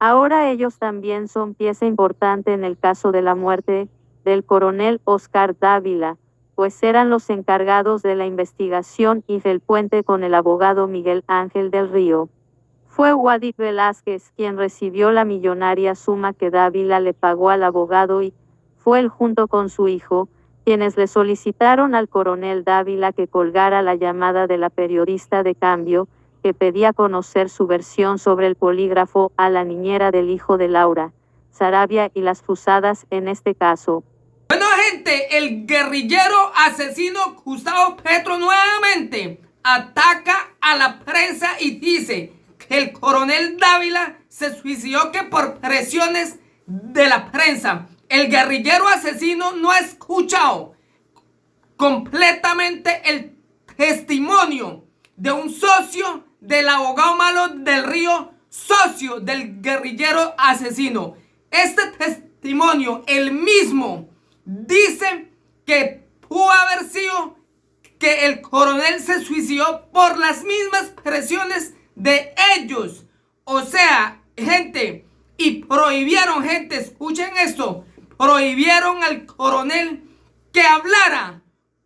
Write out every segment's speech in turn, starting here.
Ahora ellos también son pieza importante en el caso de la muerte del coronel Oscar Dávila, pues eran los encargados de la investigación y del puente con el abogado Miguel Ángel del Río. Fue Guadix Velázquez quien recibió la millonaria suma que Dávila le pagó al abogado y fue él junto con su hijo, quienes le solicitaron al coronel Dávila que colgara la llamada de la periodista de Cambio, que pedía conocer su versión sobre el polígrafo a la niñera del hijo de Laura Sarabia y las fusadas en este caso. Bueno, gente, el guerrillero asesino Gustavo Petro nuevamente ataca a la prensa y dice que el coronel Dávila se suicidó que por presiones de la prensa. El guerrillero asesino no ha escuchado completamente el testimonio de un socio del abogado Malo del Río, socio del guerrillero asesino. Este testimonio, el mismo, dice que pudo haber sido que el coronel se suicidó por las mismas presiones de ellos. O sea, gente, y prohibieron, gente, escuchen esto, prohibieron al coronel que hablara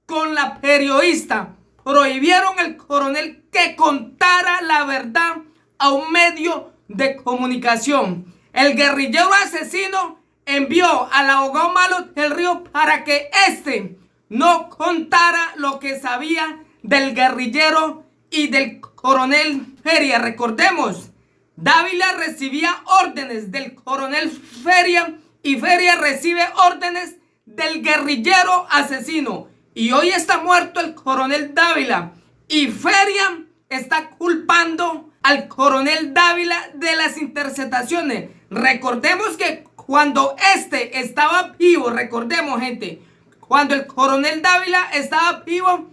con la periodista. Prohibieron al coronel que contara la verdad a un medio de comunicación. El guerrillero asesino envió al abogado Malo del Río para que éste no contara lo que sabía del guerrillero y del coronel Feria. Recordemos, Dávila recibía órdenes del coronel Feria y Feria recibe órdenes del guerrillero asesino. Y hoy está muerto el coronel Dávila y Feria está culpando al coronel Dávila de las interceptaciones. Recordemos que cuando este estaba vivo, recordemos, gente, cuando el coronel Dávila estaba vivo,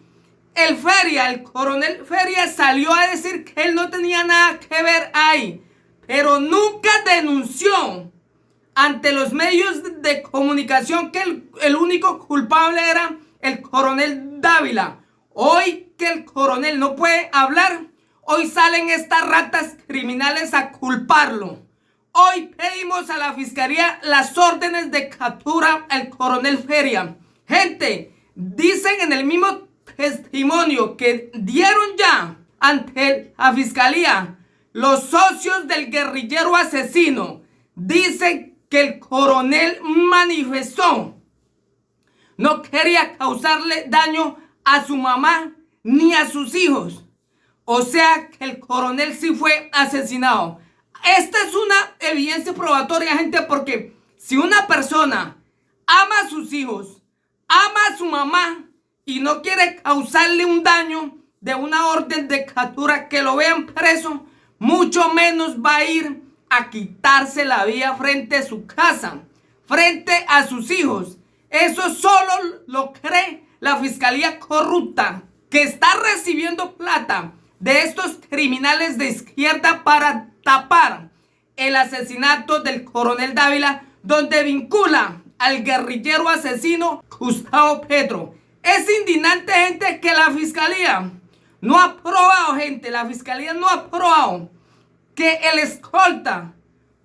el coronel Feria salió a decir que él no tenía nada que ver ahí, pero nunca denunció ante los medios de comunicación que el único culpable era el coronel Dávila. Hoy que el coronel no puede hablar, hoy salen estas ratas criminales a culparlo. Hoy pedimos a la fiscalía las órdenes de captura al coronel Feria. Gente, dicen en el mismo testimonio que dieron ya ante la fiscalía los socios del guerrillero asesino. Dicen que el coronel manifestó no quería causarle daño a su mamá ni a sus hijos. O sea que el coronel sí fue asesinado. Esta es una evidencia probatoria, gente, porque si una persona ama a sus hijos, ama a su mamá y no quiere causarle un daño de una orden de captura que lo vean preso, mucho menos va a ir a quitarse la vida frente a su casa, frente a sus hijos. Eso solo lo cree la fiscalía corrupta que está recibiendo plata de estos criminales de izquierda para tapar el asesinato del coronel Dávila, donde vincula al guerrillero asesino Gustavo Petro. Es indignante, gente, que la fiscalía no ha aprobado, gente, la fiscalía no ha aprobado que el escolta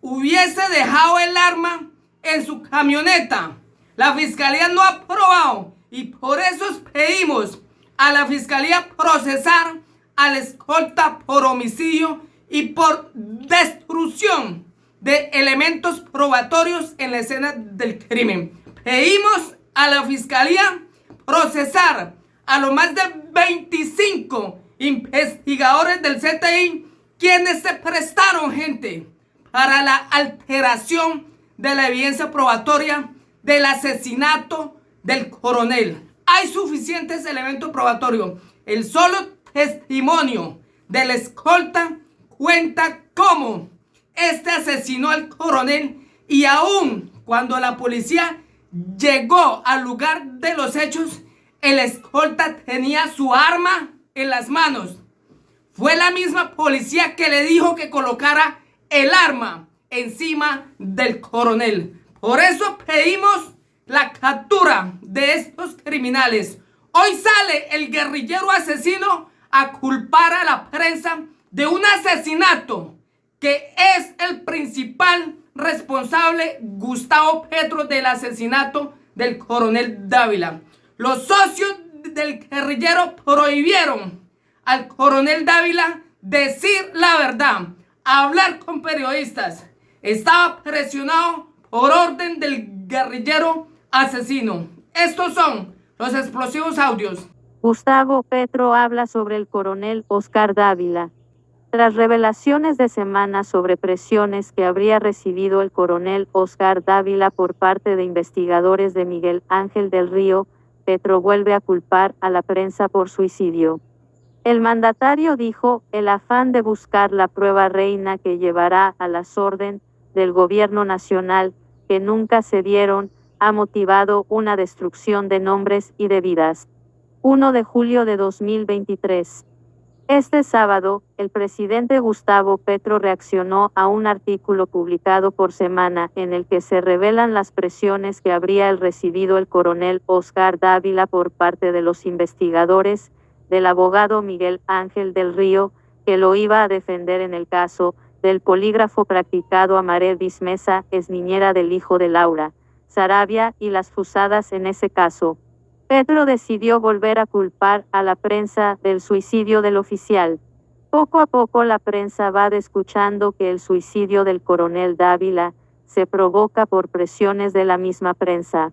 hubiese dejado el arma en su camioneta. La fiscalía no ha aprobado y por eso pedimos a la fiscalía procesar al escolta por homicidio y por destrucción de elementos probatorios en la escena del crimen. Pedimos a la fiscalía procesar a los más de 25 investigadores del CTI quienes se prestaron, gente, para la alteración de la evidencia probatoria del asesinato del coronel. Hay suficientes elementos probatorios. El solo testimonio del escolta cuenta cómo este asesinó al coronel y aún cuando la policía llegó al lugar de los hechos, el escolta tenía su arma en las manos. Fue la misma policía que le dijo que colocara el arma encima del coronel. Por eso pedimos la captura de estos criminales. Hoy sale el guerrillero asesino a culpar a la prensa de un asesinato que es el principal responsable, Gustavo Petro, del asesinato del coronel Dávila. Los socios del guerrillero prohibieron al coronel Dávila decir la verdad, hablar con periodistas. Estaba presionado por orden del guerrillero asesino. Estos son los explosivos audios. Gustavo Petro habla sobre el coronel Oscar Dávila. Tras revelaciones de semana sobre presiones que habría recibido el coronel Oscar Dávila por parte de investigadores de Miguel Ángel del Río, Petro vuelve a culpar a la prensa por suicidio. El mandatario dijo: el afán de buscar la prueba reina que llevará a las órdenes del gobierno nacional, que nunca se dieron, ha motivado una destrucción de nombres y de vidas. 1 de julio de 2023. Este sábado, el presidente Gustavo Petro reaccionó a un artículo publicado por Semana en el que se revelan las presiones que habría recibido el coronel Oscar Dávila por parte de los investigadores, del abogado Miguel Ángel del Río, que lo iba a defender en el caso, del polígrafo practicado a Maredis Mesa, ex niñera del hijo de Laura Sarabia, y las fusadas en ese caso. Petro decidió volver a culpar a la prensa del suicidio del oficial. Poco a poco la prensa va escuchando que el suicidio del coronel Dávila se provoca por presiones de la misma prensa.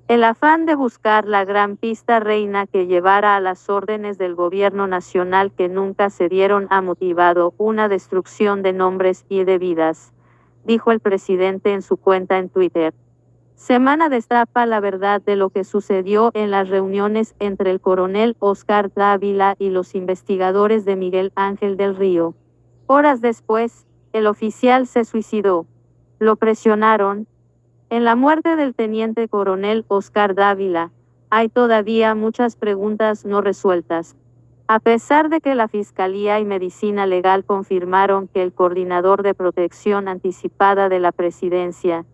El afán de buscar la gran pista reina que llevara a las órdenes del gobierno nacional que nunca se dieron ha motivado una destrucción de nombres y de vidas, dijo el presidente en su cuenta en Twitter. Semana destapa la verdad de lo que sucedió en las reuniones entre el coronel Oscar Dávila y los investigadores de Miguel Ángel del Río. Horas después, el oficial se suicidó. Lo presionaron. En la muerte del teniente coronel Oscar Dávila, hay todavía muchas preguntas no resueltas. A pesar de que la Fiscalía y Medicina Legal confirmaron que el coordinador de protección anticipada de la presidencia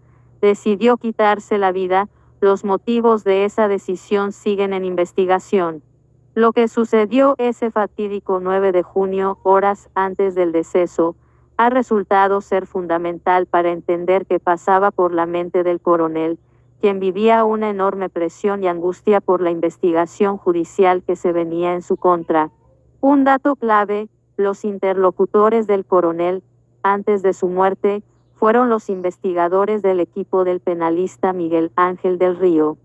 decidió quitarse la vida, los motivos de esa decisión siguen en investigación. Lo que sucedió ese fatídico 9 de junio, horas antes del deceso, ha resultado ser fundamental para entender qué pasaba por la mente del coronel, quien vivía una enorme presión y angustia por la investigación judicial que se venía en su contra. Un dato clave: los interlocutores del coronel, antes de su muerte, fueron los investigadores del equipo del penalista Miguel Ángel del Río.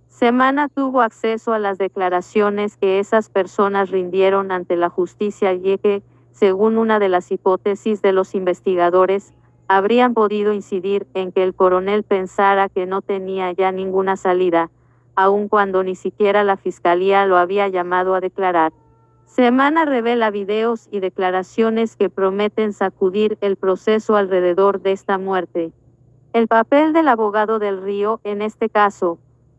Semana tuvo acceso a las declaraciones que esas personas rindieron ante la justicia y que, según una de las hipótesis de los investigadores, habrían podido incidir en que el coronel pensara que no tenía ya ninguna salida, aun cuando ni siquiera la Fiscalía lo había llamado a declarar. Semana revela videos y declaraciones que prometen sacudir el proceso alrededor de esta muerte. El papel del abogado del Río, en este caso,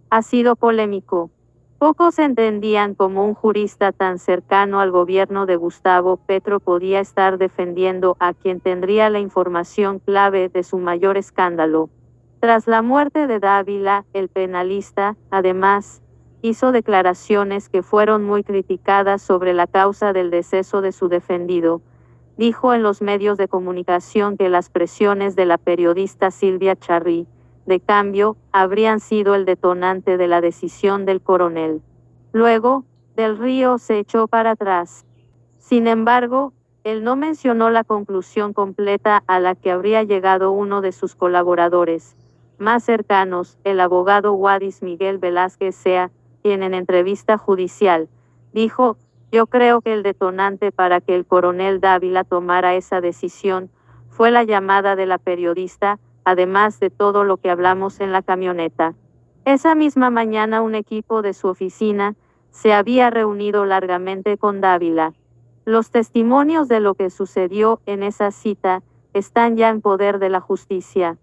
ha sido polémico. Pocos entendían cómo un jurista tan cercano al gobierno de Gustavo Petro podía estar defendiendo a quien tendría la información clave de su mayor escándalo. Tras la muerte de Dávila, el penalista, además, hizo declaraciones que fueron muy criticadas sobre la causa del deceso de su defendido. Dijo en los medios de comunicación que las presiones de la periodista Silvia Charri, de cambio, habrían sido el detonante de la decisión del coronel. Luego, del Río se echó para atrás. Sin embargo, él no mencionó la conclusión completa a la que habría llegado uno de sus colaboradores más cercanos, el abogado Guadis Miguel Velázquez Sea, quien en entrevista judicial dijo: yo creo que el detonante para que el coronel Dávila tomara esa decisión fue la llamada de la periodista, además de todo lo que hablamos en la camioneta. Esa misma mañana un equipo de su oficina se había reunido largamente con Dávila. Los testimonios de lo que sucedió en esa cita están ya en poder de la justicia.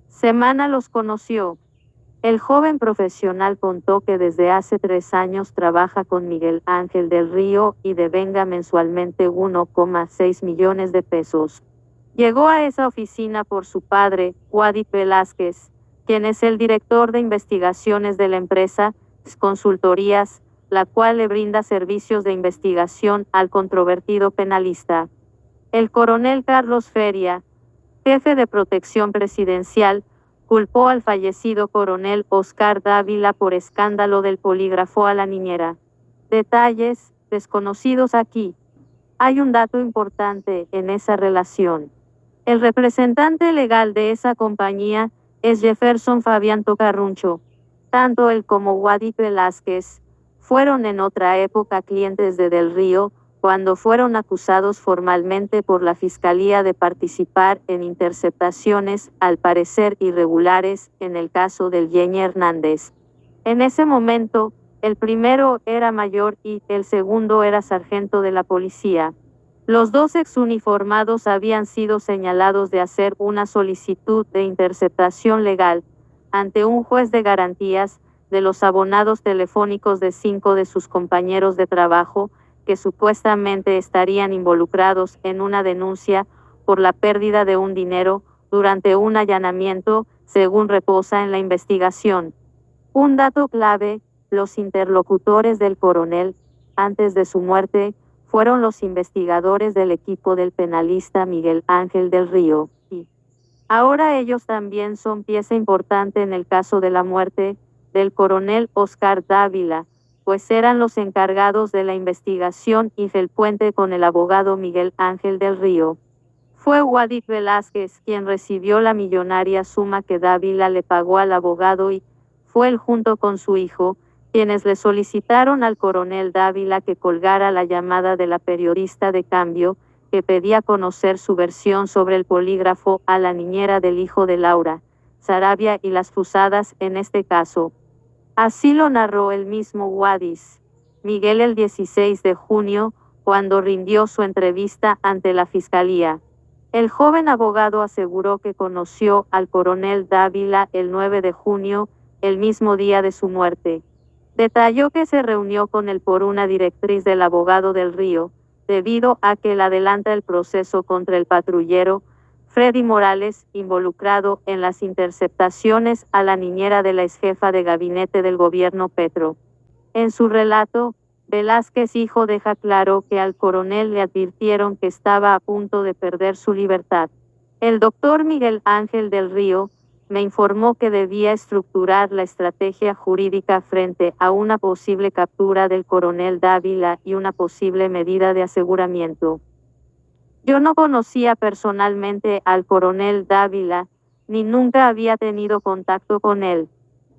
Semana los conoció. El joven profesional contó que desde hace 3 años trabaja con Miguel Ángel del Río y devenga mensualmente 1,6 millones de pesos. Llegó a esa oficina por su padre, Guadis Velázquez, quien es el director de investigaciones de la empresa Consultorías, la cual le brinda servicios de investigación al controvertido penalista. El coronel Carlos Feria, jefe de protección presidencial, culpó al fallecido coronel Oscar Dávila por escándalo del polígrafo a la niñera. Detalles desconocidos aquí. Hay un dato importante en esa relación. El representante legal de esa compañía es Jefferson Fabián Tocarruncho. Tanto él como Guadix Velázquez fueron en otra época clientes de Del Río, cuando fueron acusados formalmente por la Fiscalía de participar en interceptaciones, al parecer irregulares, en el caso del Yeñe Hernández. En ese momento, el primero era mayor y el segundo era sargento de la policía. Los dos exuniformados habían sido señalados de hacer una solicitud de interceptación legal ante un juez de garantías de los abonados telefónicos de 5 de sus compañeros de trabajo, que supuestamente estarían involucrados en una denuncia por la pérdida de un dinero durante un allanamiento, según reposa en la investigación. Un dato clave: los interlocutores del coronel, antes de su muerte, fueron los investigadores del equipo del penalista Miguel Ángel del Río, y ahora ellos también son pieza importante en el caso de la muerte del coronel Oscar Dávila, pues eran los encargados de la investigación y del puente con el abogado Miguel Ángel del Río. Fue Guadix Velázquez quien recibió la millonaria suma que Dávila le pagó al abogado y fue él junto con su hijo quienes le solicitaron al coronel Dávila que colgara la llamada de la periodista de Cambio, que pedía conocer su versión sobre el polígrafo a la niñera del hijo de Laura, Sarabia, y las fusadas en este caso. Así lo narró el mismo Guadix Miguel el 16 de junio, cuando rindió su entrevista ante la Fiscalía. El joven abogado aseguró que conoció al coronel Dávila el 9 de junio, el mismo día de su muerte. Detalló que se reunió con él por una directriz del abogado del Río, debido a que él adelanta el proceso contra el patrullero Freddy Morales, involucrado en las interceptaciones a la niñera de la exjefa de gabinete del gobierno Petro. En su relato, Velázquez hijo deja claro que al coronel le advirtieron que estaba a punto de perder su libertad. El doctor Miguel Ángel del Río me informó que debía estructurar la estrategia jurídica frente a una posible captura del coronel Dávila y una posible medida de aseguramiento. Yo no conocía personalmente al coronel Dávila, ni nunca había tenido contacto con él.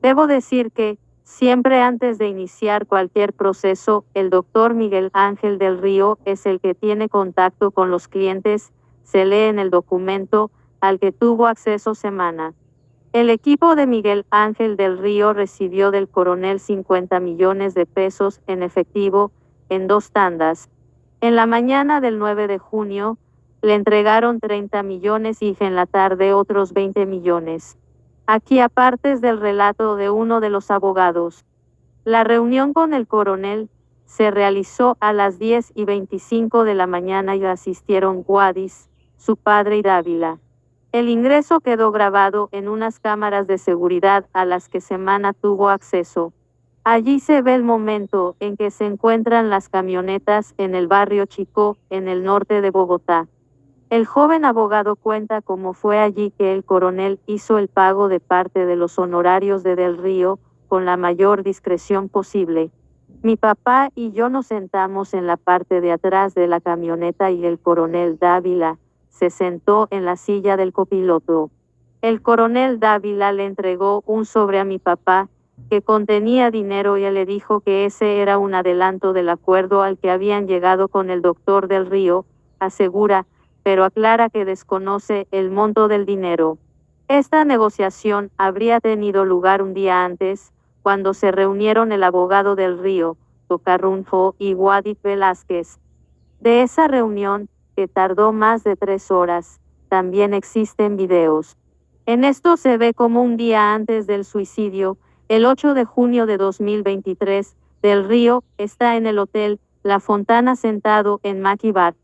Debo decir que, siempre antes de iniciar cualquier proceso, el doctor Miguel Ángel del Río es el que tiene contacto con los clientes, se lee en el documento al que tuvo acceso semana. El equipo de Miguel Ángel del Río recibió del coronel 50 millones de pesos en efectivo, en 2 tandas. En la mañana del 9 de junio, le entregaron 30 millones y en la tarde otros 20 millones. Aquí apartes del relato de uno de los abogados. La reunión con el coronel se realizó a las 10:25 de la mañana y asistieron Guadix, su padre y Dávila. El ingreso quedó grabado en unas cámaras de seguridad a las que Semana tuvo acceso. Allí se ve el momento en que se encuentran las camionetas en el barrio Chico, en el norte de Bogotá. El joven abogado cuenta cómo fue allí que el coronel hizo el pago de parte de los honorarios de Del Río, con la mayor discreción posible. Mi papá y yo nos sentamos en la parte de atrás de la camioneta y el coronel Dávila se sentó en la silla del copiloto. El coronel Dávila le entregó un sobre a mi papá, que contenía dinero, y él le dijo que ese era un adelanto del acuerdo al que habían llegado con el doctor Del Río, asegura, pero aclara que desconoce el monto del dinero. Esta negociación habría tenido lugar un día antes, cuando se reunieron el abogado Del Río, Tocarruncho y Guadix Velázquez. De esa reunión, que tardó más de 3 horas, también existen videos. En esto se ve como un día antes del suicidio, el 8 de junio de 2023, Del Río está en el hotel La Fontana sentado en Maki Bar.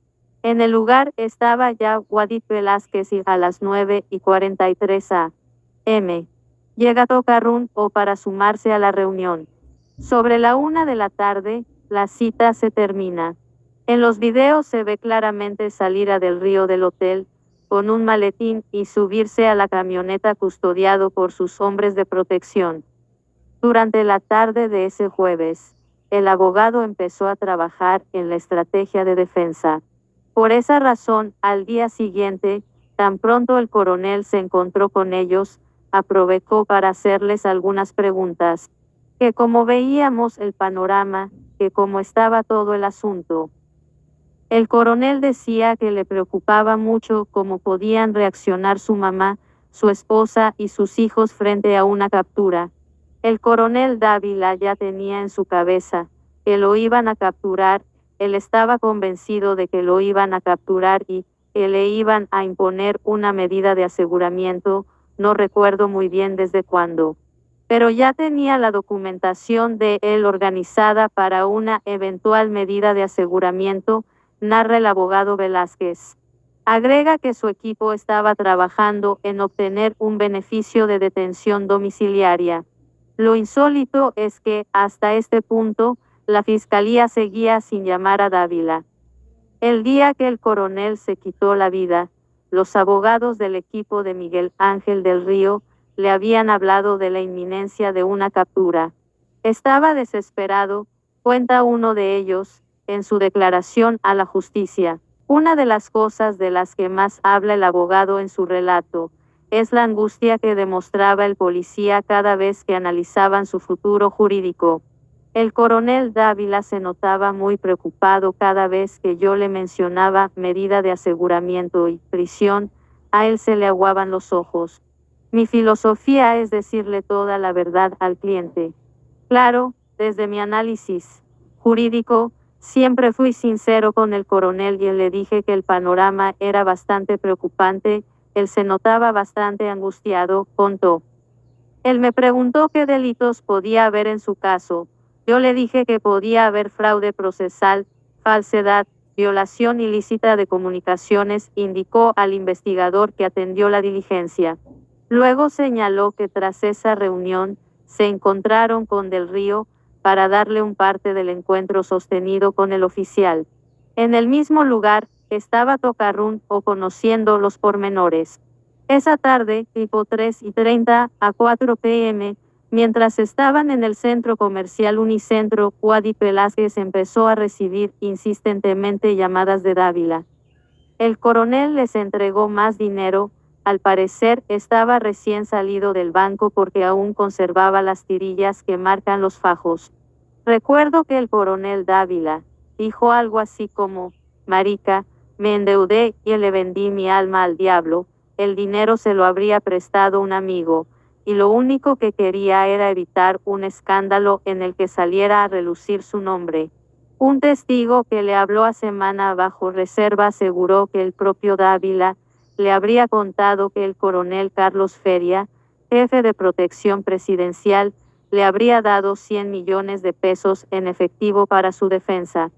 En el lugar estaba ya Guadix Velázquez y a las 9:43 a.m. llega Tocarruncho para sumarse a la reunión. Sobre la 1 de la tarde, la cita se termina. En los videos se ve claramente salir a Del Río del hotel, con un maletín y subirse a la camioneta custodiado por sus hombres de protección. Durante la tarde de ese jueves, el abogado empezó a trabajar en la estrategia de defensa. Por esa razón, al día siguiente, tan pronto el coronel se encontró con ellos, aprovechó para hacerles algunas preguntas, que como veíamos el panorama, que cómo estaba todo el asunto. El coronel decía que le preocupaba mucho cómo podían reaccionar su mamá, su esposa y sus hijos frente a una captura. El coronel Dávila ya tenía en su cabeza que lo iban a capturar, él estaba convencido de que lo iban a capturar y que le iban a imponer una medida de aseguramiento, no recuerdo muy bien desde cuándo. Pero ya tenía la documentación de él organizada para una eventual medida de aseguramiento, narra el abogado Velázquez. Agrega que su equipo estaba trabajando en obtener un beneficio de detención domiciliaria. Lo insólito es que, hasta este punto, la fiscalía seguía sin llamar a Dávila. El día que el coronel se quitó la vida, los abogados del equipo de Miguel Ángel del Río le habían hablado de la inminencia de una captura. Estaba desesperado, cuenta uno de ellos, en su declaración a la justicia. Una de las cosas de las que más habla el abogado en su relato es la angustia que demostraba el policía cada vez que analizaban su futuro jurídico. El coronel Dávila se notaba muy preocupado cada vez que yo le mencionaba medida de aseguramiento y prisión, a él se le aguaban los ojos. Mi filosofía es decirle toda la verdad al cliente. Claro, desde mi análisis jurídico, siempre fui sincero con el coronel y le dije que el panorama era bastante preocupante, él se notaba bastante angustiado, contó. Él me preguntó qué delitos podía haber en su caso. Yo le dije que podía haber fraude procesal, falsedad, violación ilícita de comunicaciones, indicó al investigador que atendió la diligencia. Luego señaló que tras esa reunión, se encontraron con Del Río, para darle un parte del encuentro sostenido con el oficial. En el mismo lugar, estaba Tocarrún o conociendo los pormenores. Esa tarde, tipo 3:30 a 4 p.m., mientras estaban en el centro comercial Unicentro, Wadi Velázquez empezó a recibir insistentemente llamadas de Dávila. El coronel les entregó más dinero, al parecer estaba recién salido del banco porque aún conservaba las tirillas que marcan los fajos. Recuerdo que el coronel Dávila dijo algo así como, marica, me endeudé y le vendí mi alma al diablo, el dinero se lo habría prestado un amigo, y lo único que quería era evitar un escándalo en el que saliera a relucir su nombre. Un testigo que le habló a semana bajo reserva aseguró que el propio Dávila le habría contado que el coronel Carlos Feria, jefe de protección presidencial, le habría dado 100 millones de pesos en efectivo para su defensa.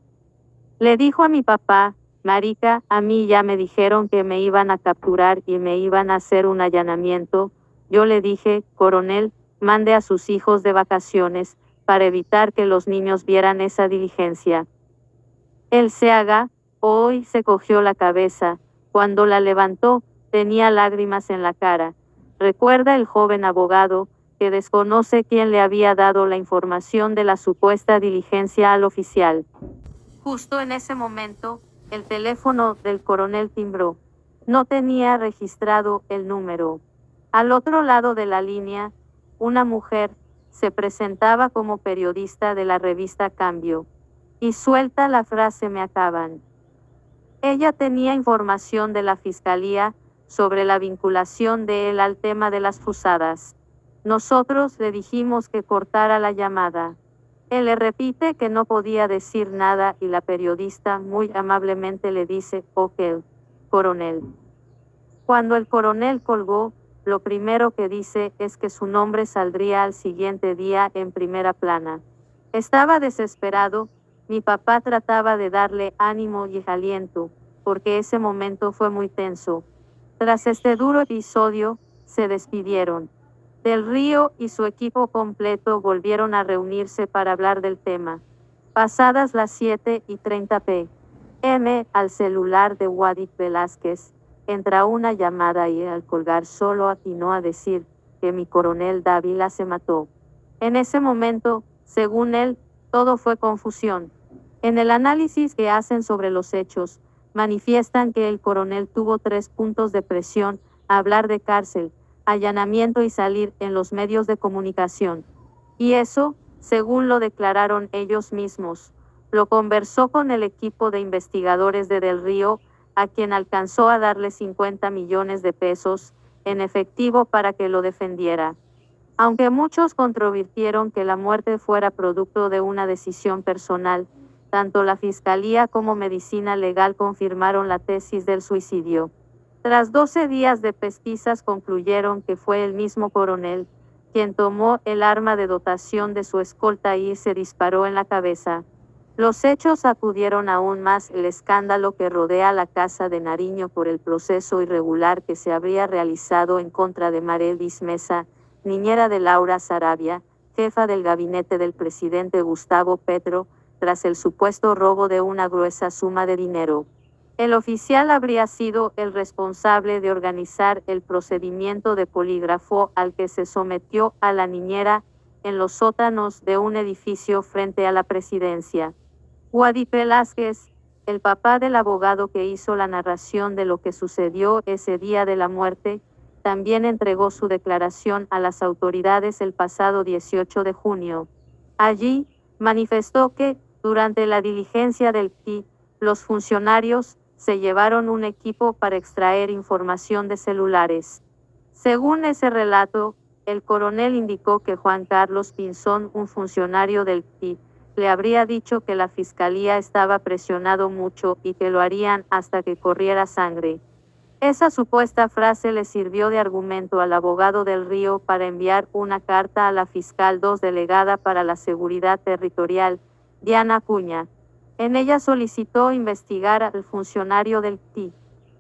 Le dijo a mi papá, marica, a mí ya me dijeron que me iban a capturar y me iban a hacer un allanamiento. Yo le dije, coronel, mande a sus hijos de vacaciones, para evitar que los niños vieran esa diligencia. El Seaga, hoy se cogió la cabeza, cuando la levantó, tenía lágrimas en la cara. Recuerda el joven abogado, que desconoce quién le había dado la información de la supuesta diligencia al oficial. Justo en ese momento, el teléfono del coronel timbró. No tenía registrado el número. Al otro lado de la línea, una mujer se presentaba como periodista de la revista Cambio. Y suelta la frase me acaban. Ella tenía información de la fiscalía sobre la vinculación de él al tema de las fusadas. Nosotros le dijimos que cortara la llamada. Él le repite que no podía decir nada y la periodista muy amablemente le dice, ok, coronel. Cuando el coronel colgó, lo primero que dice es que su nombre saldría al siguiente día en primera plana. Estaba desesperado, mi papá trataba de darle ánimo y aliento, porque ese momento fue muy tenso. Tras este duro episodio, se despidieron. Del Río y su equipo completo volvieron a reunirse para hablar del tema. Pasadas las 7:30 p.m., al celular de Wadi Velázquez, entra una llamada y al colgar solo atinó a decir que mi coronel Dávila se mató. En ese momento, según él, todo fue confusión. En el análisis que hacen sobre los hechos, manifiestan que el coronel tuvo 3 puntos de presión: hablar de cárcel, allanamiento y salir en los medios de comunicación. Y eso, según lo declararon ellos mismos, lo conversó con el equipo de investigadores de Del Río, a quien alcanzó a darle 50 millones de pesos en efectivo para que lo defendiera. Aunque muchos controvirtieron que la muerte fuera producto de una decisión personal, tanto la Fiscalía como Medicina Legal confirmaron la tesis del suicidio. Tras 12 días de pesquisas concluyeron que fue el mismo coronel quien tomó el arma de dotación de su escolta y se disparó en la cabeza. Los hechos sacudieron aún más el escándalo que rodea la Casa de Nariño por el proceso irregular que se habría realizado en contra de Marelis Mesa, niñera de Laura Sarabia, jefa del gabinete del presidente Gustavo Petro, tras el supuesto robo de una gruesa suma de dinero. El oficial habría sido el responsable de organizar el procedimiento de polígrafo al que se sometió a la niñera en los sótanos de un edificio frente a la presidencia. Guadi Velázquez, el papá del abogado que hizo la narración de lo que sucedió ese día de la muerte, también entregó su declaración a las autoridades el pasado 18 de junio. Allí, manifestó que, durante la diligencia del PI, los funcionarios se llevaron un equipo para extraer información de celulares. Según ese relato, el coronel indicó que Juan Carlos Pinzón, un funcionario del PI, le habría dicho que la fiscalía estaba presionado mucho y que lo harían hasta que corriera sangre. Esa supuesta frase le sirvió de argumento al abogado Del Río para enviar una carta a la fiscal 2 delegada para la Seguridad Territorial, Diana Acuña. En ella solicitó investigar al funcionario del PI.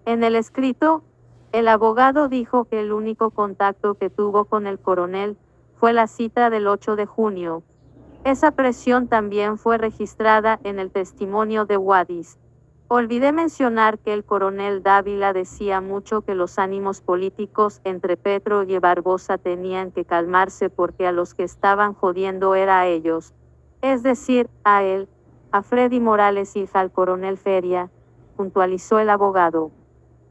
En el escrito, el abogado dijo que el único contacto que tuvo con el coronel fue la cita del 8 de junio. Esa presión también fue registrada en el testimonio de Guadis. Olvidé mencionar que el coronel Dávila decía mucho que los ánimos políticos entre Petro y Barbosa tenían que calmarse porque a los que estaban jodiendo era a ellos, es decir, a él, a Freddy Morales y al coronel Feria, puntualizó el abogado.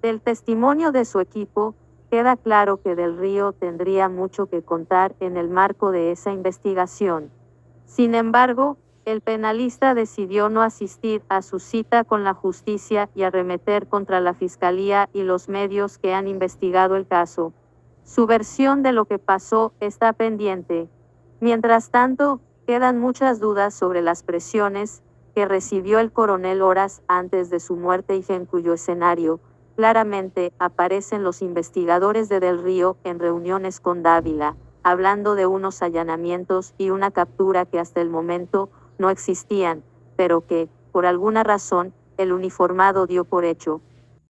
Del testimonio de su equipo, queda claro que Del Río tendría mucho que contar en el marco de esa investigación. Sin embargo, el penalista decidió no asistir a su cita con la justicia y arremeter contra la fiscalía y los medios que han investigado el caso. Su versión de lo que pasó está pendiente. Mientras tanto, quedan muchas dudas sobre las presiones que recibió el coronel horas antes de su muerte y en cuyo escenario, claramente, aparecen los investigadores de Del Río en reuniones con Dávila, hablando de unos allanamientos y una captura que hasta el momento no existían, pero que, por alguna razón, el uniformado dio por hecho.